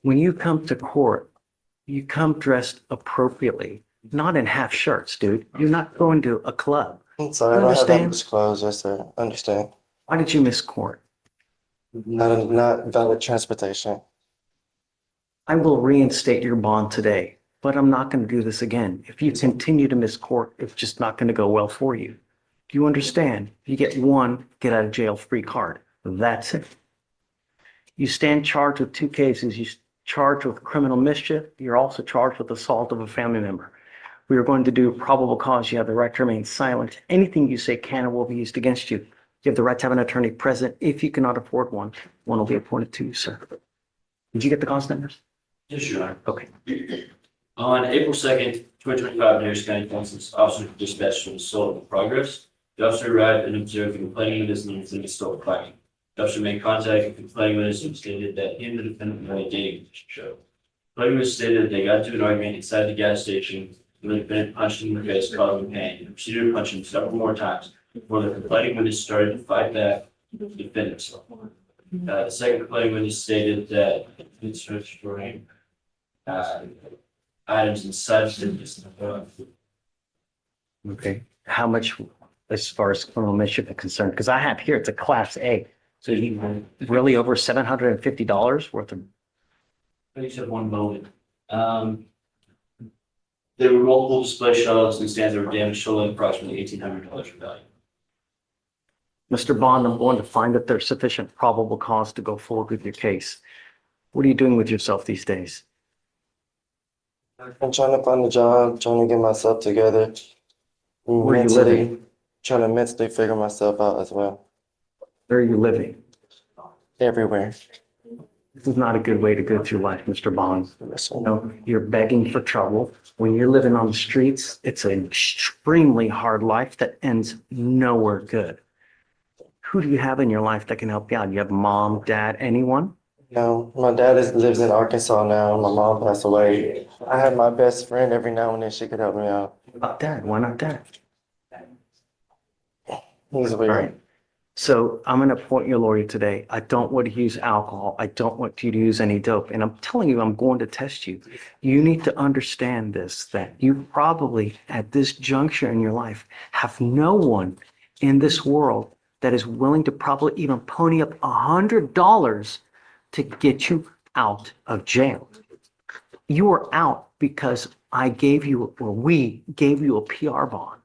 When you come to court, you come dressed appropriately, not in half shirts, dude. You're not going to a club. I'm sorry, I don't have that much clothes. Yes, sir. Understand. Why did you miss court? Not valid transportation. I will reinstate your bond today, but I'm not going to do this again. If you continue to miss court, it's just not going to go well for you. Do you understand? You get one get out of jail free card. That's it. You stand charged with 2 cases. You're charged with criminal mischief. You're also charged with assault of a family member. We are going to do probable cause. You have the right to remain silent. Anything you say can or will be used against you. You have the right to have an attorney present. If you cannot afford one, one will be appointed to you, sir. Did you get the cause numbers? Yes, Your Honor. Okay. On April 2nd, 2025, Harris County Council's officer dispatched from assault in progress. The officer arrived and observed the complaining witness and the assault fighting. The officer made contact with the complaining witness and stated that he and the defendant had a dating relationship. The complaining witness stated that they got into an argument inside the gas station when the defendant punched him in the face, causing pain, and proceeded to punch him several more times before the complaining witness started to fight back the defendant. The second complaining witness stated that it's destroying items inside the Okay. How much, as far as criminal mischief is concerned? Because I have here, it's a class A. So you really over $750 worth of. I just have one moment. There were multiple display shelves and stands that were damaged, totaling approximately $1,800 in value. Mr. Bond, I'm going to find that there's sufficient probable cause to go forward with your case. What are you doing with yourself these days? I'm trying to find a job, trying to get myself together. Where are you living? Trying to mentally figure myself out as well. Where are you living? Everywhere. This is not a good way to go through life, Mr. Bond. Yes, You know, you're begging for trouble. When you're living on the streets, it's an extremely hard life that ends nowhere good. Who do you have in your life that can help you out? You have mom, dad, anyone? No, my dad lives in Arkansas now. My mom passed away. I have my best friend every now and then. She could help me out. What about dad? Why not dad? He's All weird. right. So I'm going to appoint your lawyer today. I don't want to use alcohol. I don't want you to use any dope. And I'm telling you, I'm going to test you. You need to understand this, that you probably at this juncture in your life have no one in this world that is willing to probably even pony up $100 to get you out of jail. You are out because I gave you, or we gave you a PR bond.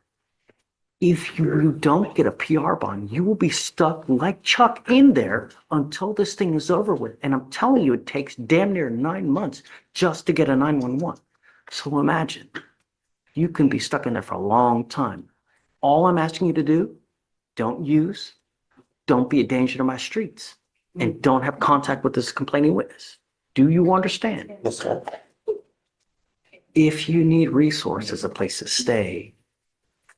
If you don't get a PR bond, you will be stuck like Chuck in there until this thing is over with. And I'm telling you, it takes damn near 9 months just to get a 911. So imagine, you can be stuck in there for a long time. All I'm asking you to do, don't use, don't be a danger to my streets, and don't have contact with this complaining witness. Do you understand? Yes, sir. If you need resources, a place to stay,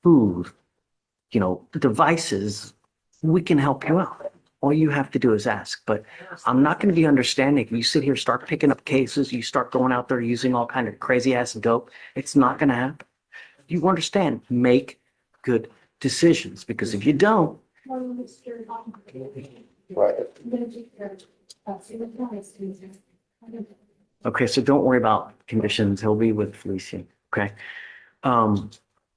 food, devices, we can help you out. All you have to do is ask. But I'm not going to be understanding. If you sit here, start picking up cases, you start going out there using all kind of crazy ass dope, it's not going to happen. You understand? Make good decisions, because if you don't, Right. okay, so don't worry about conditions. He'll be with Fliescher. Okay.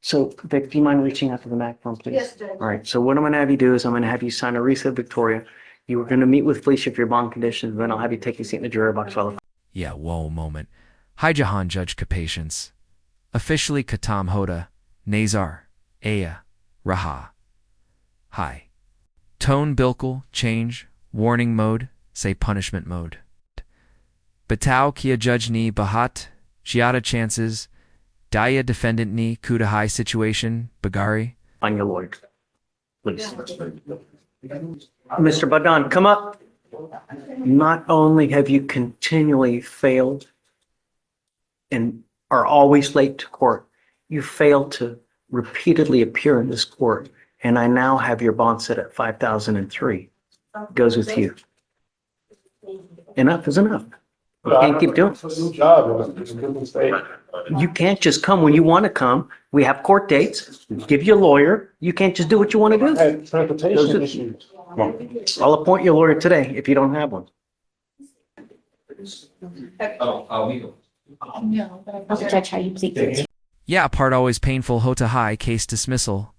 So Vic, do you mind reaching out to the MAC form, please? Yes, Judge. All right. So what I'm going to have you do is I'm going to have you sign a reset Victoria. You were going to meet with Fliescher if your bond conditions, then I'll have you take your seat in the jury box while. Yeah, whoa moment. Hi Jahan Judge Kapatience. Officially Katam Hoda, Nazar, Aya, Raha. Hi. Tone Bilkul, change, warning mode, say punishment mode. Batao Kia Judge Ni Bahat, Giada chances, Daya defendant Ni Kuda high situation, Bagari. On your lawyer, please. Mr. Badan, come up. Not only have you continually failed and are always late to court, you failed to repeatedly appear in this court, and I now have your bond set at 5,003. Goes with you. Enough is enough. You can't keep doing It's a new job. It's a good mistake. You can't just come when you want to come. We have court dates. Give you a lawyer. You can't just do what you want to I do. had transportation issues. I'll appoint your lawyer today if you don't have one. we go. No, but I'll judge how you plead guilty. Yeah, part always painful ho to high case dismissal.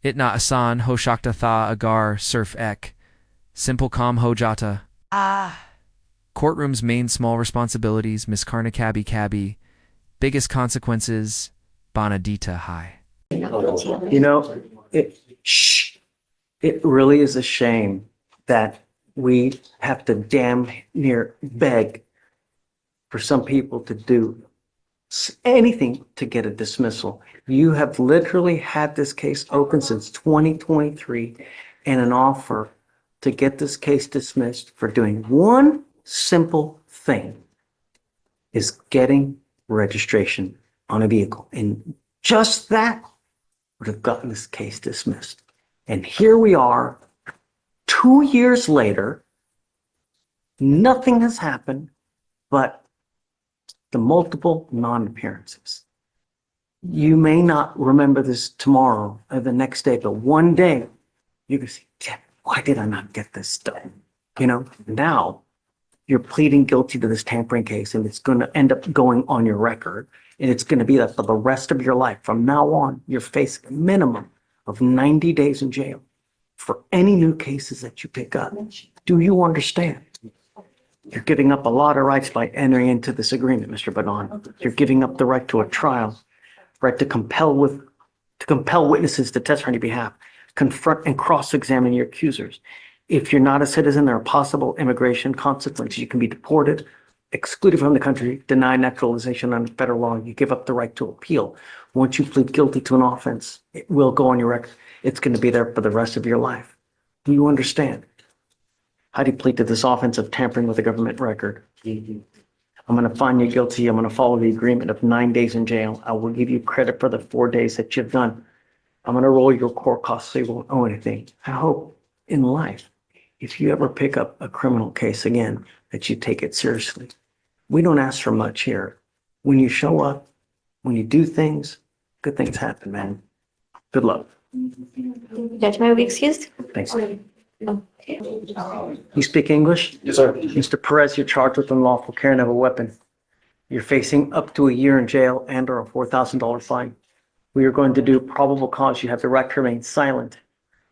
It not asan ho shakta tha agar surf ek. Simple calm ho jata. Courtroom's main small responsibilities, Miss Karna cabby. Biggest consequences, Bonadita high. You know, it really is a shame that we have to damn near beg for some people to do anything to get a dismissal. You have literally had this case open since 2023 and an offer to get this case dismissed for doing one simple thing, is getting registration on a vehicle. And just that would have gotten this case dismissed. And here we are, 2 years later, nothing has happened but the multiple non-appearances. You may not remember this tomorrow or the next day, but one day you're going to say, damn, why did I not get this done? You know, now you're pleading guilty to this tampering case, and it's going to end up going on your record, and it's going to be that for the rest of your life. From now on, you're facing a minimum of 90 days in jail for any new cases that you pick up. Do you understand? You're giving up a lot of rights by entering into this agreement, Mr. Banon. You're giving up the right to a trial, right to compel witnesses to testify on your behalf, confront and cross-examine your accusers. If you're not a citizen, there are possible immigration consequences. You can be deported, excluded from the country, denied naturalization under federal law. You give up the right to appeal. Once you plead guilty to an offense, it will go on your record. It's going to be there for the rest of your life. Do you understand? How do you plead to this offense of tampering with a government record? I'm going to find you guilty. I'm going to follow the agreement of 9 days in jail. I will give you credit for the 4 days that you've done. I'm going to roll your court costs so you won't owe anything. I hope in life, if you ever pick up a criminal case again, that you take it seriously. We don't ask for much here. When you show up, when you do things, good things happen, man. Good luck. Judge, may I be excused? Thanks. Okay. You speak English? Yes, sir. Mr. Perez, you're charged with unlawful carrying of a weapon. You're facing up to a year in jail and or a $4,000 fine. We are going to do probable cause. You have the right to remain silent.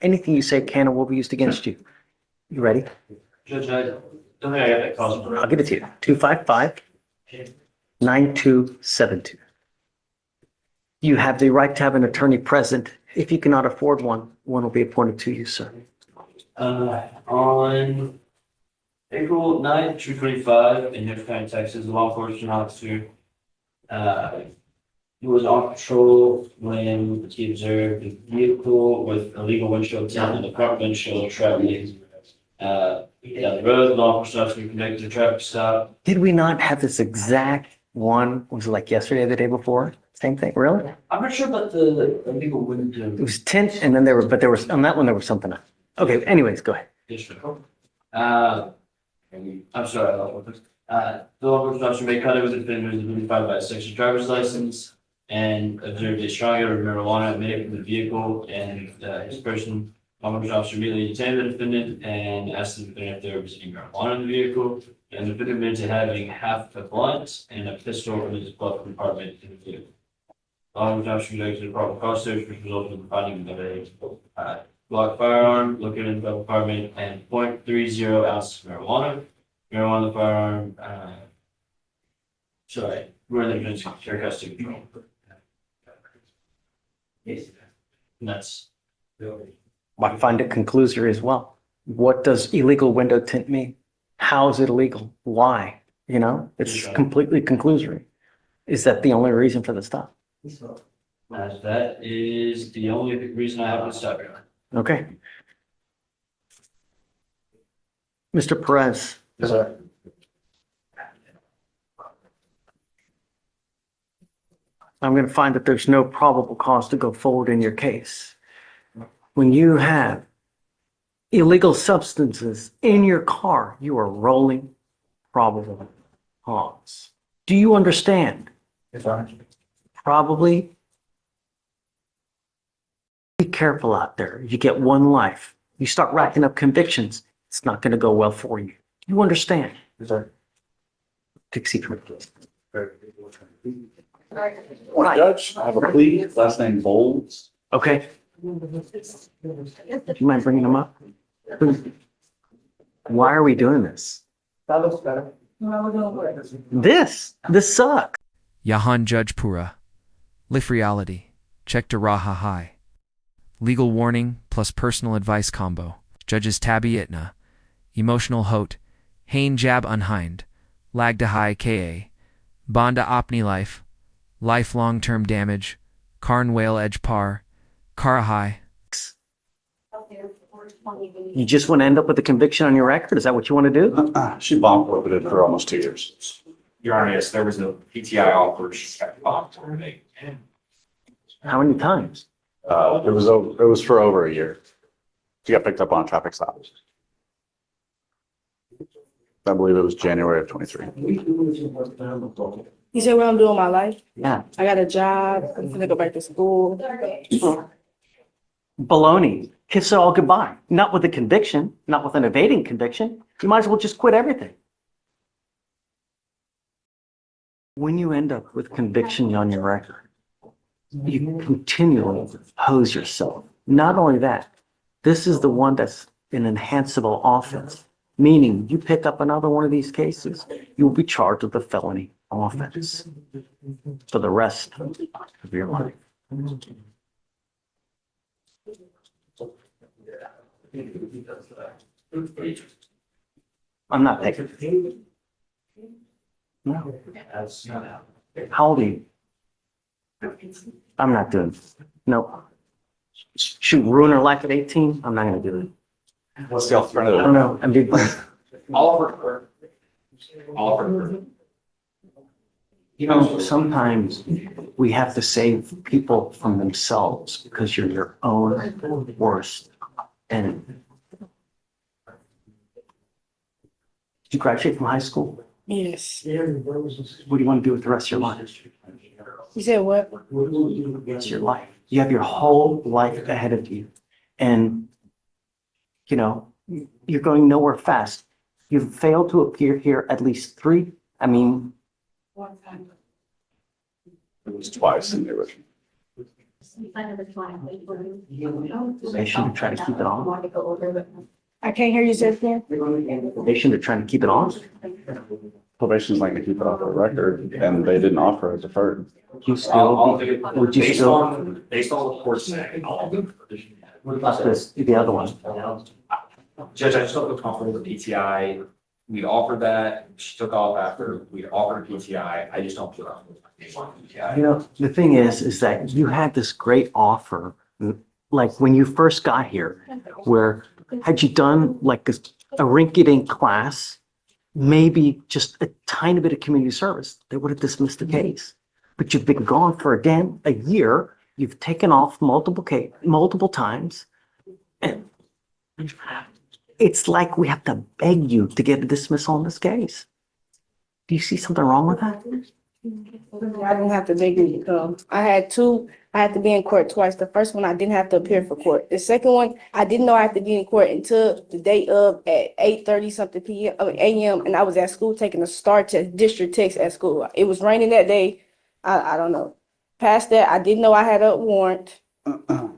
Anything you say can or will be used against you. You ready? Judge, I don't think I got that cause. I'll give it to you. 255-9272. You have the right to have an attorney present. If you cannot afford one, one will be appointed to you, sir. On April 9th, 2025, in Harris County, Texas, a law enforcement officer, he was on patrol when he observed a vehicle with illegal windshield tint and the front windshield traveling down the road. The law enforcement officer conducted a traffic stop. Did we not have this exact one? Was it like yesterday or the day before? Same thing, really? I'm not sure about the illegal window. It was tint and then there was, on that one, there was something else. Okay, anyways, go ahead. I'm sorry. The law enforcement officer made contact with the defendant who was identified by a section driver's license and observed a strong odor of marijuana emanating from the vehicle and his person. Law enforcement officer immediately detained the defendant and asked the defendant if there was any marijuana in the vehicle. And the defendant admitted to having half a blunt and a pistol in his glove compartment in the vehicle. Law enforcement officer conducted a probable cause search, which resulted in the finding of a Glock firearm located in the glove compartment and .30 ounces of marijuana. Marijuana in the firearm, we're in the defendant's care custody control. And that's. I find it conclusory as well. What does illegal window tint mean? How is it illegal? Why? You know, it's completely conclusory. Is that the only reason for the stop? That is the only reason I have to stop here. Okay. Mr. Perez, Yes, sir. I'm going to find that there's no probable cause to go forward in your case. When you have illegal substances in your car, you are rolling probable cause. Do you understand? Yes, sir. Probably. Be careful out there. You get one life. You start racking up convictions, it's not going to go well for you. You understand? Yes, sir. Dixie, come here, please. Judge, I have a plea, last name Bowles. Okay. Do you mind bringing them up? Why are we doing this? This sucks. Yahan Judge Pura. Lif reality. Check to Raha High. Legal warning plus personal advice combo. Judges Tabi Itna. Emotional Hote. Hain Jab Unhind. Lagda High Ka. Bonda Opni Life. Life long term damage. Karn Whale Edge Par. Kara High. You just want to end up with a conviction on your record? Is that what you want to do? She bomb forfeited for almost 2 years. Your Honor, yes, there was a PTI offer. She got bombed today. How many times? It was for over a year. She got picked up on a traffic stop. I believe it was January of 23. You said what I'm doing with my life? Yeah. I got a job. I'm gonna go back to school. Baloney. Kiss it all goodbye. Not with a conviction, not with an evading conviction. You might as well just quit everything. When you end up with conviction on your record, you continually hose yourself. Not only that, this is the one that's an enhanceable offense, meaning you pick up another one of these cases, you'll be charged with a felony offense for the rest of your life. I'm not taking. No. How old are you? I'm not doing it. No. Shoot, ruin her life at 18? I'm not gonna do it. What's the I alternative? don't know. I'm big. All of her. All of her. You know, sometimes we have to save people from themselves because you're your own worst enemy. Did you graduate from high school? Yes. What do you want to do with the rest of your life? You said what? It's your life. You have your whole life ahead of you. And, you know, you're going nowhere fast. You've failed to appear here at least three. I mean, It was twice in the original. probation to try to keep it on. I can't hear you say it again. Probation to trying to keep it on. Probation's like to keep it off the record, and they didn't offer a deferred. You I'll still, take it. would you Based still, on, based on what the court said, I'll do it. what about this, the other one? Judge, I just don't feel comfortable with PTI. We offered that, she took off after we offered PTI. I just don't feel comfortable with PTI. You know, the thing is that you had this great offer, like when you first got here, where had you done like a rinky-dink class, maybe just a tiny bit of community service, they would have dismissed the case. But you've been gone for, again, a year. You've taken off multiple times. And it's like we have to beg you to get a dismissal on this case. Do you see something wrong with that? I didn't have to beg you to come. I had to be in court twice. The first one, I didn't have to appear for court. The second one, I didn't know I had to be in court until the day of at 8:30 something a.m. And I was at school taking a STAR test, district test at school. It was raining that day. I don't know. Past that, I didn't know I had a warrant.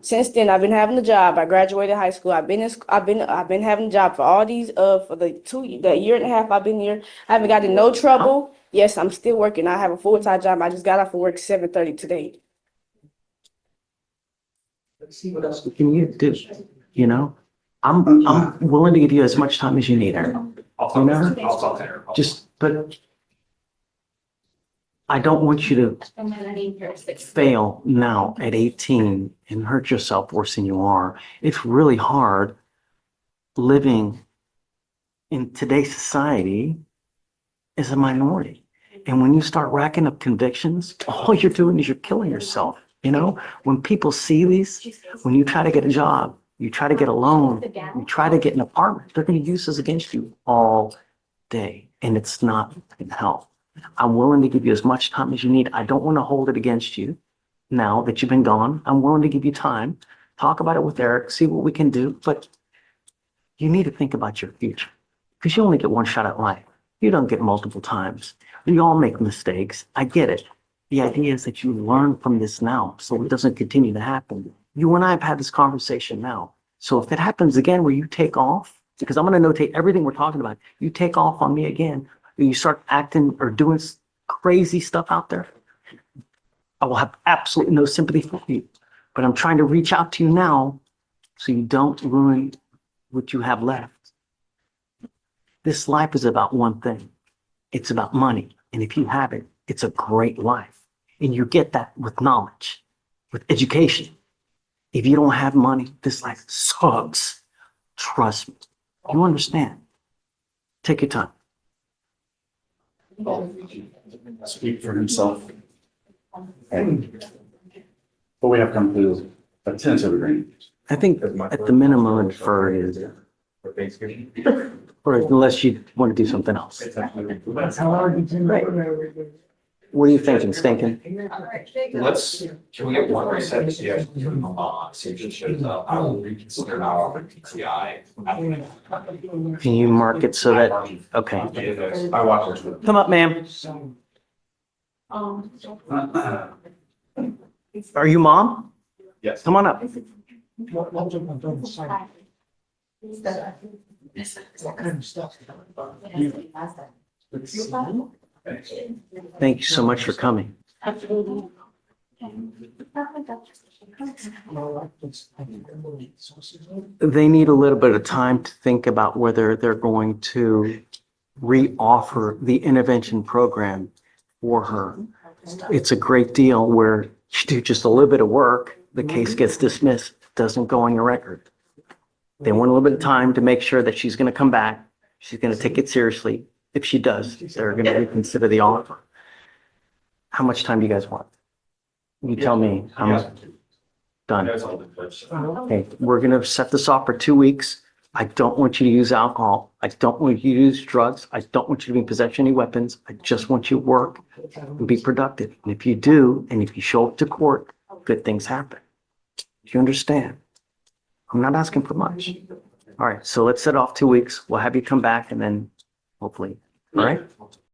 Since then, I've been having a job. I graduated high school. I've been having a job for all these for the year and a half I've been here. I haven't got in no trouble. Yes, I'm still working. I have a full-time job. I just got off of work 7:30 today. Let's see what else we can do. You know, I'm willing to give you as much time as you need, Aaron. I'll talk to her. But I don't want you to fail now at 18 and hurt yourself worse than you are. It's really hard living in today's society as a minority. And when you start racking up convictions, all you're doing is you're killing yourself. You know, when people see these, when you try to get a job, you try to get a loan, you try to get an apartment, they're going to use this against you all day. And it's not going to help. I'm willing to give you as much time as you need. I don't want to hold it against you now that you've been gone. I'm willing to give you time. Talk about it with Eric, see what we can do. But you need to think about your future because you only get one shot at life. You don't get multiple times. We all make mistakes. I get it. The idea is that you learn from this now, so it doesn't continue to happen. You and I have had this conversation now. So if it happens again where you take off, because I'm going to notate everything we're talking about, you take off on me again, and you start acting or doing crazy stuff out there, I will have absolutely no sympathy for you. But I'm trying to reach out to you now so you don't ruin what you have left. This life is about one thing. It's about money. And if you have it, it's a great life. And you get that with knowledge, with education. If you don't have money, this life sucks. Trust me. You understand? Take your time. Speak for himself. But we have come to a tentative agreement. I think at the minimum for is, For Thanksgiving. or unless you want to do something else. What are you thinking, Stinking? Can we get one reset? See if she shows up. I will reconsider now on PTI. Can you mark it so that, okay. I watched it. Come up, ma'am. Are you mom? Yes. Come on up. Thank you so much for coming. They need a little bit of time to think about whether they're going to re-offer the intervention program for her. It's a great deal where you do just a little bit of work, the case gets dismissed, doesn't go on your record. They want a little bit of time to make sure that she's going to come back. She's going to take it seriously. If she does, they're going to reconsider the offer. How much time do you guys want? You tell me. I'm done. That's all the questions. Okay, we're going to set this off for 2 weeks. I don't want you to use alcohol. I don't want you to use drugs. I don't want you to be in possession of any weapons. I just want you to work and be productive. And if you do, and if you show up to court, good things happen. Do you understand? I'm not asking for much. All right, so let's set off 2 weeks. We'll have you come back and then hopefully, all right?